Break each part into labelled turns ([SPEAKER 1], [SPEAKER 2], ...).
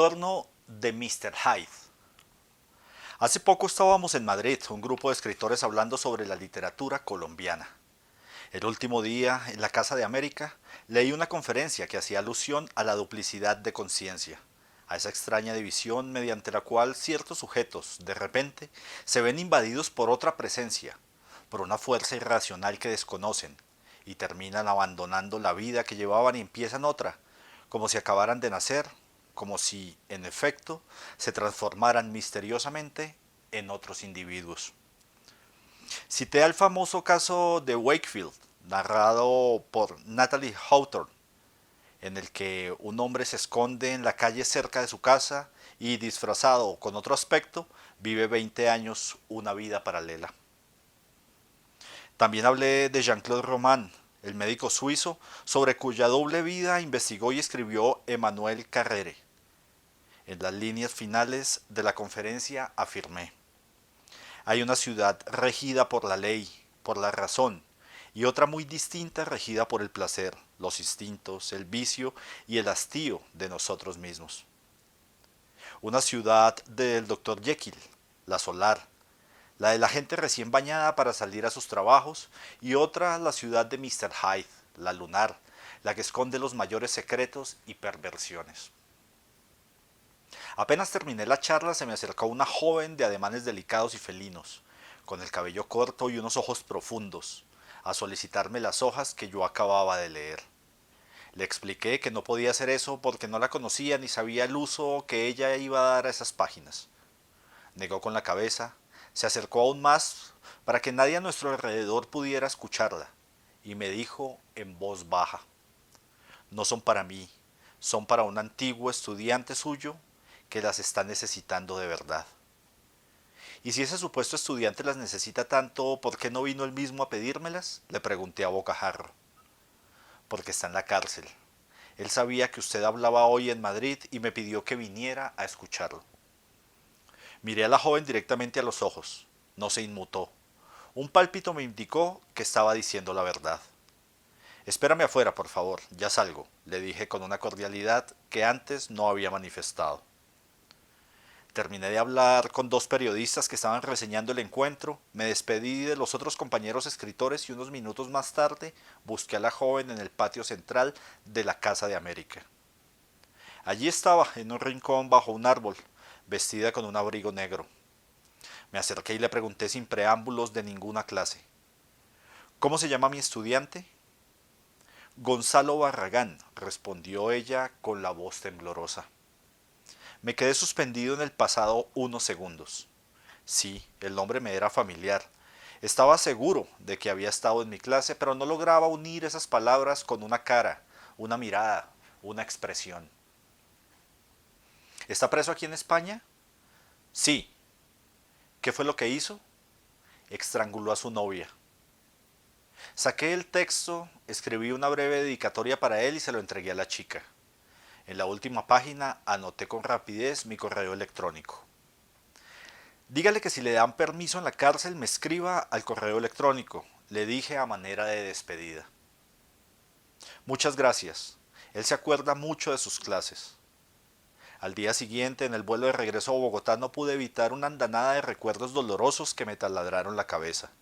[SPEAKER 1] retorno de Mr. Hyde. Hace poco estábamos en Madrid, un grupo de escritores hablando sobre la literatura colombiana. El último día, en la Casa de América, leí una conferencia que hacía alusión a la duplicidad de conciencia, a esa extraña división mediante la cual ciertos sujetos, de repente, se ven invadidos por otra presencia, por una fuerza irracional que desconocen, y terminan abandonando la vida que llevaban y empiezan otra, como si acabaran de nacer, como si, en efecto, se transformaran misteriosamente en otros individuos. Cité al famoso caso de Wakefield, narrado por Natalie Hawthorne, en el que un hombre se esconde en la calle cerca de su casa y, disfrazado con otro aspecto, vive 20 años una vida paralela. También hablé de Jean-Claude Roman, el médico suizo, sobre cuya doble vida investigó y escribió Emmanuel Carrere. En las líneas finales de la conferencia afirmé: hay una ciudad regida por la ley, por la razón, y otra muy distinta regida por el placer, los instintos, el vicio y el hastío de nosotros mismos. Una ciudad del Dr. Jekyll, la solar, la de la gente recién bañada para salir a sus trabajos, y otra la ciudad de Mr. Hyde, la lunar, la que esconde los mayores secretos y perversiones. Apenas terminé la charla se me acercó una joven de ademanes delicados y felinos, con el cabello corto y unos ojos profundos, a solicitarme las hojas que yo acababa de leer. Le expliqué que no podía hacer eso porque no la conocía ni sabía el uso que ella iba a dar a esas páginas. Negó con la cabeza, se acercó aún más para que nadie a nuestro alrededor pudiera escucharla, y me dijo en voz baja: no son para mí, son para un antiguo estudiante suyo que las está necesitando de verdad. Y si ese supuesto estudiante las necesita tanto, ¿por qué no vino él mismo a pedírmelas?, le pregunté a bocajarro. Porque está en la cárcel. Él sabía que usted hablaba hoy en Madrid y me pidió que viniera a escucharlo. Miré a la joven directamente a los ojos. No se inmutó. Un pálpito me indicó que estaba diciendo la verdad. Espérame afuera, por favor, ya salgo, le dije con una cordialidad que antes no había manifestado. Terminé de hablar con dos periodistas que estaban reseñando el encuentro, me despedí de los otros compañeros escritores y unos minutos más tarde busqué a la joven en el patio central de la Casa de América. Allí estaba, en un rincón bajo un árbol, vestida con un abrigo negro. Me acerqué y le pregunté sin preámbulos de ninguna clase: ¿cómo se llama mi estudiante? Gonzalo Barragán, respondió ella con la voz temblorosa. Me quedé suspendido en el pasado unos segundos. Sí, el nombre me era familiar. Estaba seguro de que había estado en mi clase, pero no lograba unir esas palabras con una cara, una mirada, una expresión. ¿Está preso aquí en España? Sí. ¿Qué fue lo que hizo? Estranguló a su novia. Saqué el texto, escribí una breve dedicatoria para él y se lo entregué a la chica. En la última página anoté con rapidez mi correo electrónico. Dígale que si le dan permiso en la cárcel me escriba al correo electrónico, le dije a manera de despedida. Muchas gracias. Él se acuerda mucho de sus clases. Al día siguiente, en el vuelo de regreso a Bogotá, no pude evitar una andanada de recuerdos dolorosos que me taladraron la cabeza.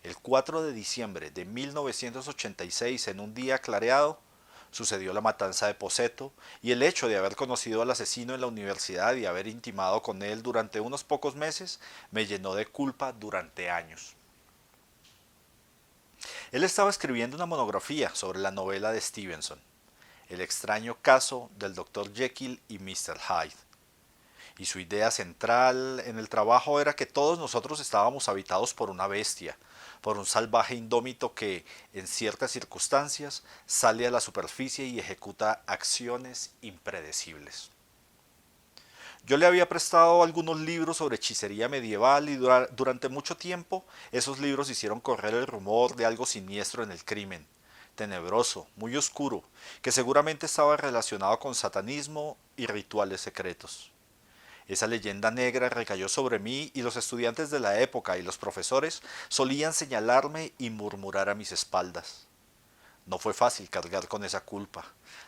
[SPEAKER 1] El 4 de diciembre de 1986, en un día clareado, sucedió la matanza de Poseto, y el hecho de haber conocido al asesino en la universidad y haber intimado con él durante unos pocos meses me llenó de culpa durante años. Él estaba escribiendo una monografía sobre la novela de Stevenson, El extraño caso del Dr. Jekyll y Mr. Hyde, y su idea central en el trabajo era que todos nosotros estábamos habitados por una bestia, por un salvaje indómito que, en ciertas circunstancias, sale a la superficie y ejecuta acciones impredecibles. Yo le había prestado algunos libros sobre hechicería medieval y durante mucho tiempo esos libros hicieron correr el rumor de algo siniestro en el crimen, tenebroso, muy oscuro, que seguramente estaba relacionado con satanismo y rituales secretos. Esa leyenda negra recayó sobre mí y los estudiantes de la época y los profesores solían señalarme y murmurar a mis espaldas. No fue fácil cargar con esa culpa,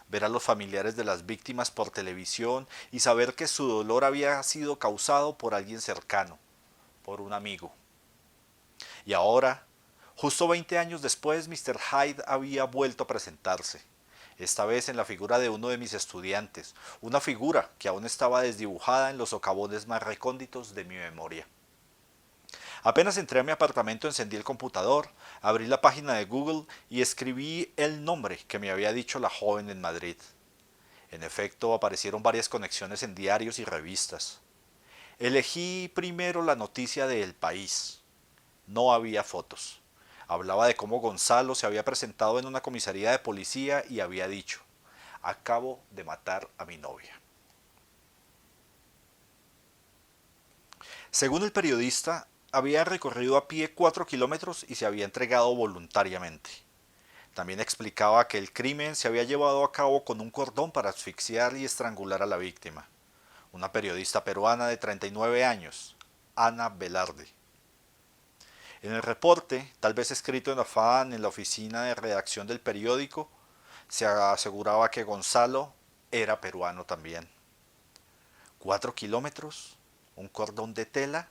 [SPEAKER 1] ver a los familiares de las víctimas por televisión y saber que su dolor había sido causado por alguien cercano, por un amigo. Y ahora, justo 20 años después, Mr. Hyde había vuelto a presentarse, esta vez en la figura de uno de mis estudiantes, una figura que aún estaba desdibujada en los socavones más recónditos de mi memoria. Apenas entré a mi apartamento, encendí el computador, abrí la página de Google y escribí el nombre que me había dicho la joven en Madrid. En efecto, aparecieron varias conexiones en diarios y revistas. Elegí primero la noticia de El País. No había fotos. Hablaba de cómo Gonzalo se había presentado en una comisaría de policía y había dicho: acabo de matar a mi novia. Según el periodista, había recorrido a pie 4 kilómetros y se había entregado voluntariamente. También explicaba que el crimen se había llevado a cabo con un cordón para asfixiar y estrangular a la víctima, una periodista peruana de 39 años, Ana Velarde. En el reporte, tal vez escrito en afán en la oficina de redacción del periódico, se aseguraba que Gonzalo era peruano también. 4 kilómetros, un cordón de tela.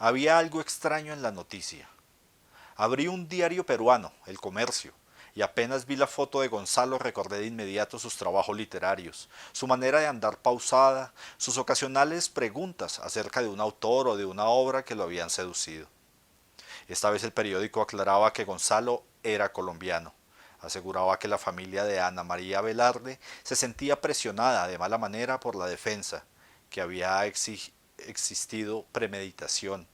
[SPEAKER 1] Había algo extraño en la noticia. Abrí un diario peruano, El Comercio, y apenas vi la foto de Gonzalo recordé de inmediato sus trabajos literarios, su manera de andar pausada, sus ocasionales preguntas acerca de un autor o de una obra que lo habían seducido. Esta vez el periódico aclaraba que Gonzalo era colombiano. Aseguraba que la familia de Ana María Velarde se sentía presionada de mala manera por la defensa, que había existido premeditación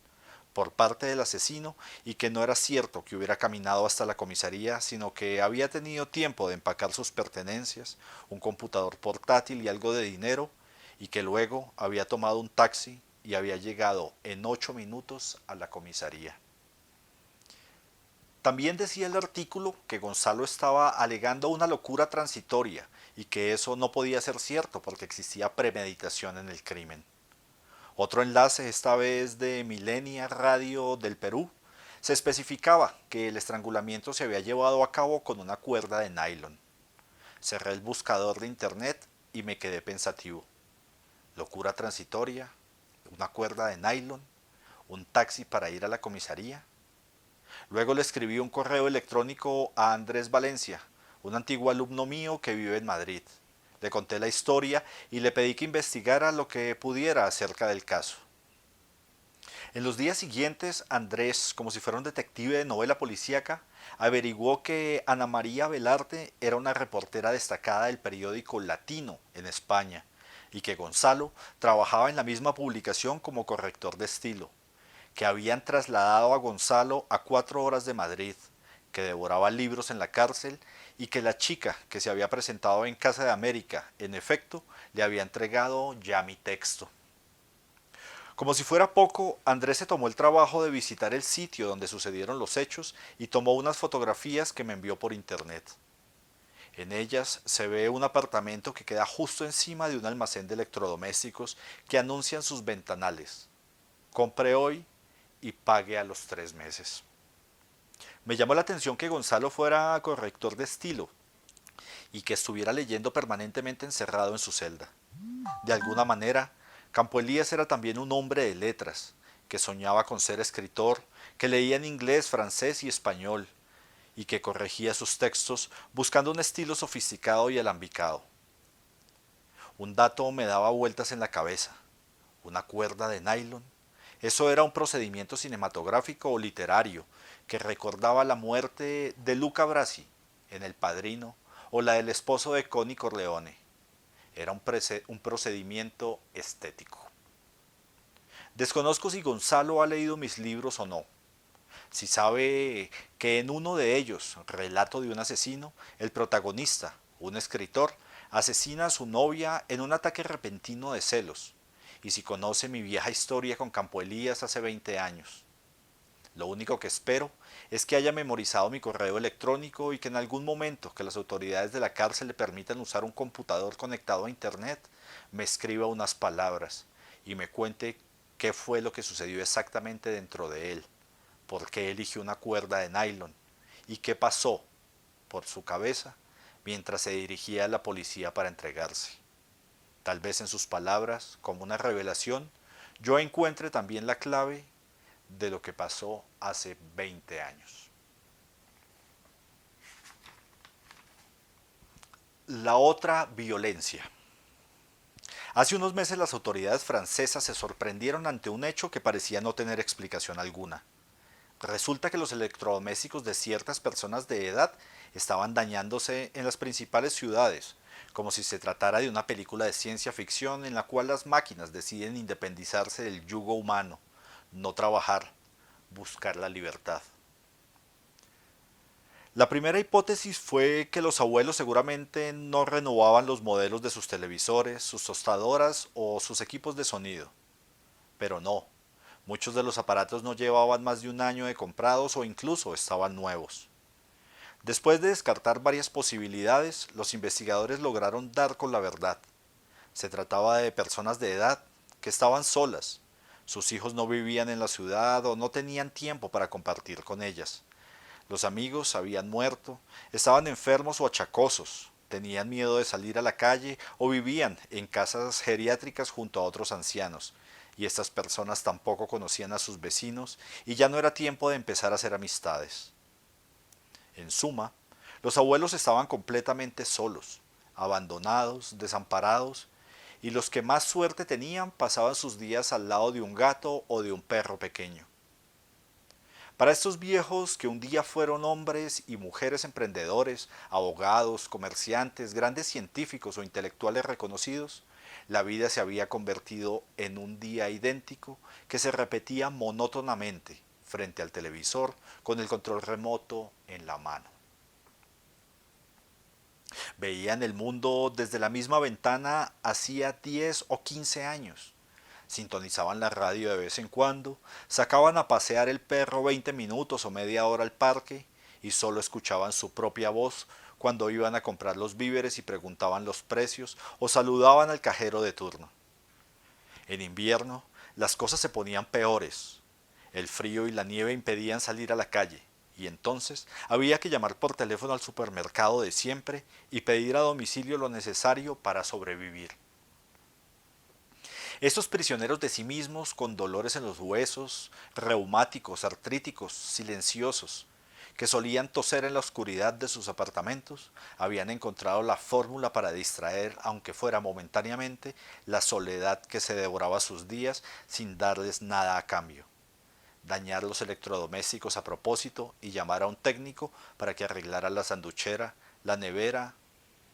[SPEAKER 1] por parte del asesino y que no era cierto que hubiera caminado hasta la comisaría, sino que había tenido tiempo de empacar sus pertenencias, un computador portátil y algo de dinero, y que luego había tomado un taxi y había llegado en 8 minutos a la comisaría. También decía el artículo que Gonzalo estaba alegando una locura transitoria y que eso no podía ser cierto porque existía premeditación en el crimen. Otro enlace, esta vez de Milenia Radio del Perú, se especificaba que el estrangulamiento se había llevado a cabo con una cuerda de nylon. Cerré el buscador de internet y me quedé pensativo. Locura transitoria, una cuerda de nylon, un taxi para ir a la comisaría. Luego le escribí un correo electrónico a Andrés Valencia, un antiguo alumno mío que vive en Madrid. Le conté la historia y le pedí que investigara lo que pudiera acerca del caso. En los días siguientes, Andrés, como si fuera un detective de novela policíaca, averiguó que Ana María Velarde era una reportera destacada del periódico Latino en España y que Gonzalo trabajaba en la misma publicación como corrector de estilo, que habían trasladado a Gonzalo a 4 horas de Madrid, que devoraba libros en la cárcel y que la chica que se había presentado en Casa de América, en efecto, le había entregado ya mi texto. Como si fuera poco, Andrés se tomó el trabajo de visitar el sitio donde sucedieron los hechos y tomó unas fotografías que me envió por internet. En ellas se ve un apartamento que queda justo encima de un almacén de electrodomésticos que anuncian sus ventanales: compre hoy y pague a los 3 meses. Me llamó la atención que Gonzalo fuera corrector de estilo y que estuviera leyendo permanentemente encerrado en su celda. De alguna manera, Campo Elías era también un hombre de letras, que soñaba con ser escritor, que leía en inglés, francés y español, y que corregía sus textos buscando un estilo sofisticado y alambicado. Un dato me daba vueltas en la cabeza: una cuerda de nylon. Eso era un procedimiento cinematográfico o literario que recordaba la muerte de Luca Brasi en El Padrino o la del esposo de Connie Corleone. Era un procedimiento estético. Desconozco si Gonzalo ha leído mis libros o no. Si sabe que en uno de ellos, Relato de un asesino, el protagonista, un escritor, asesina a su novia en un ataque repentino de celos. Y si conoce mi vieja historia con Campo Elías hace 20 años. Lo único que espero es que haya memorizado mi correo electrónico y que en algún momento que las autoridades de la cárcel le permitan usar un computador conectado a internet, me escriba unas palabras y me cuente qué fue lo que sucedió exactamente dentro de él, por qué eligió una cuerda de nylon y qué pasó por su cabeza mientras se dirigía a la policía para entregarse. Tal vez en sus palabras, como una revelación, yo encuentre también la clave de lo que pasó hace 20 años. La otra violencia. Hace unos meses las autoridades francesas se sorprendieron ante un hecho que parecía no tener explicación alguna. Resulta que los electrodomésticos de ciertas personas de edad estaban dañándose en las principales ciudades, como si se tratara de una película de ciencia ficción en la cual las máquinas deciden independizarse del yugo humano, no trabajar, buscar la libertad. La primera hipótesis fue que los abuelos seguramente no renovaban los modelos de sus televisores, sus tostadoras o sus equipos de sonido. Pero no, muchos de los aparatos no llevaban más de un año de comprados o incluso estaban nuevos. Después de descartar varias posibilidades, los investigadores lograron dar con la verdad. Se trataba de personas de edad que estaban solas. Sus hijos no vivían en la ciudad o no tenían tiempo para compartir con ellas. Los amigos habían muerto, estaban enfermos o achacosos, tenían miedo de salir a la calle o vivían en casas geriátricas junto a otros ancianos, y estas personas tampoco conocían a sus vecinos y ya no era tiempo de empezar a hacer amistades. En suma, los abuelos estaban completamente solos, abandonados, desamparados, y los que más suerte tenían pasaban sus días al lado de un gato o de un perro pequeño. Para estos viejos que un día fueron hombres y mujeres emprendedores, abogados, comerciantes, grandes científicos o intelectuales reconocidos, la vida se había convertido en un día idéntico que se repetía monótonamente frente al televisor con el control remoto en la mano. Veían el mundo desde la misma ventana hacía 10 o 15 años. Sintonizaban la radio de vez en cuando, sacaban a pasear el perro 20 minutos o media hora al parque y solo escuchaban su propia voz cuando iban a comprar los víveres y preguntaban los precios o saludaban al cajero de turno. En invierno, las cosas se ponían peores. El frío y la nieve impedían salir a la calle, y entonces había que llamar por teléfono al supermercado de siempre y pedir a domicilio lo necesario para sobrevivir. Estos prisioneros de sí mismos, con dolores en los huesos, reumáticos, artríticos, silenciosos, que solían toser en la oscuridad de sus apartamentos, habían encontrado la fórmula para distraer, aunque fuera momentáneamente, la soledad que se devoraba sus días sin darles nada a cambio. Dañar los electrodomésticos a propósito y llamar a un técnico para que arreglara la sanduchera, la nevera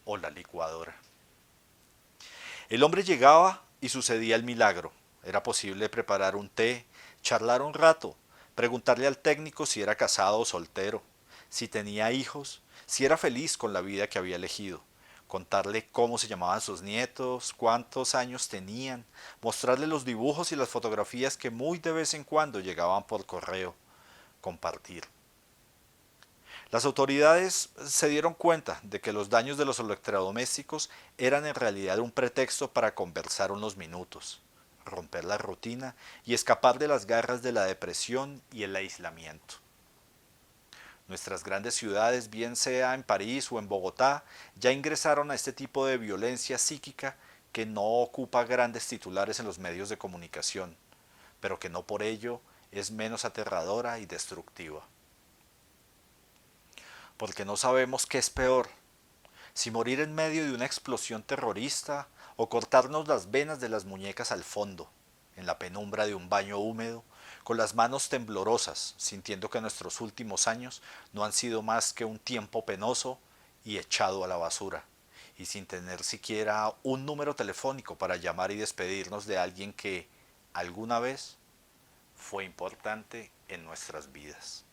[SPEAKER 1] o la licuadora. El hombre llegaba y sucedía el milagro. Era posible preparar un té, charlar un rato, preguntarle al técnico si era casado o soltero, si tenía hijos, si era feliz con la vida que había elegido, contarle cómo se llamaban sus nietos, cuántos años tenían, mostrarle los dibujos y las fotografías que muy de vez en cuando llegaban por correo, compartir. Las autoridades se dieron cuenta de que los daños de los electrodomésticos eran en realidad un pretexto para conversar unos minutos, romper la rutina y escapar de las garras de la depresión y el aislamiento. Nuestras grandes ciudades, bien sea en París o en Bogotá, ya ingresaron a este tipo de violencia psíquica que no ocupa grandes titulares en los medios de comunicación, pero que no por ello es menos aterradora y destructiva. Porque no sabemos qué es peor, si morir en medio de una explosión terrorista o cortarnos las venas de las muñecas al fondo, en la penumbra de un baño húmedo, con las manos temblorosas, sintiendo que nuestros últimos años no han sido más que un tiempo penoso y echado a la basura, y sin tener siquiera un número telefónico para llamar y despedirnos de alguien que, alguna vez, fue importante en nuestras vidas.